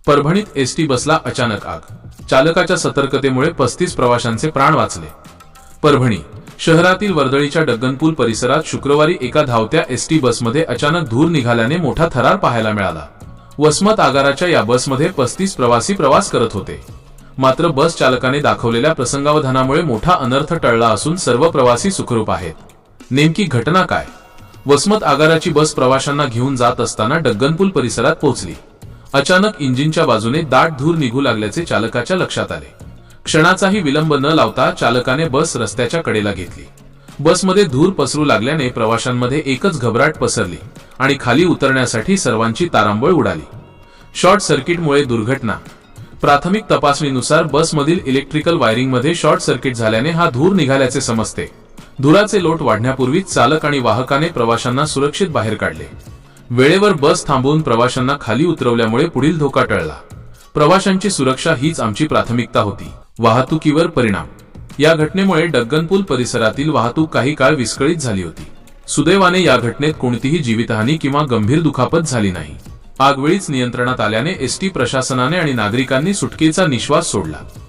परभणीत एसटी बसला अचानक आग, चालकाच्या सतर्कतेमुळे 35 प्रवाशांचे प्राण वाचले। परभणी शहरातील वर्दळीच्या डग्गनपूल परिसरात शुक्रवारी एका धावत्या एसटी बसमध्ये अचानक धूर निघाल्याने मोठा थरार पाहायला मिळाला। वसमत आगाराच्या या बसमध्ये 35 प्रवासी प्रवास करत होते। मात्र बस चालकाने दाखवलेल्या प्रसंगावधानामुळे मोठा अनर्थ टळला असून सर्व प्रवासी सुखरूप आहेत। नेमकी घटना काय? वसमत आगाराची बस प्रवाशांना घेऊन जात असताना डग्गनपूल परिसरात पोहोचली। अचानक इंजिनच्या बाजूने दाट धूर निघू लागल्याचे चालकाच्या लक्षात आले। क्षणाचाही विलंब न लावता चालकाने बस रस्त्याच्या कडेला घेतली। बसमध्ये धूर पसरू लागल्याने प्रवाशांमध्ये एकच घबराट पसरली आणि खाली उतरण्यासाठी सर्वांची तारांबळ उडाली। शॉर्ट सर्किटमुळे दुर्घटना। प्राथमिक तपासणीनुसार बसमधील इलेक्ट्रिकल वायरिंगमध्ये शॉर्ट सर्किट झाल्याने हा धूर निघाल्याचे समजते। धुराचे लोट वाढण्यापूर्वीच चालक आणि वाहकाने प्रवाशांना सुरक्षित बाहेर काढले। वेळेवर बस थांबवून प्रवाशांना खाली उतरवल्यामुळे पुढील धोका टळला। प्रवाशांची सुरक्षा हीच आमची प्राथमिकता होती। वाहतुकीवर परिणाम। या घटनेमुळे डग्गनपूल परिसरातील वाहतूक काही काळ विस्कळीत झाली होती। सुदैवाने या घटनेत कोणतीही जीवितहानी किंवा गंभीर दुखापत झाली नाही। आग वेळीच नियंत्रणात आल्याने एसटी प्रशासनाने आणि नागरिकांनी सुटकेचा निश्वास सोडला।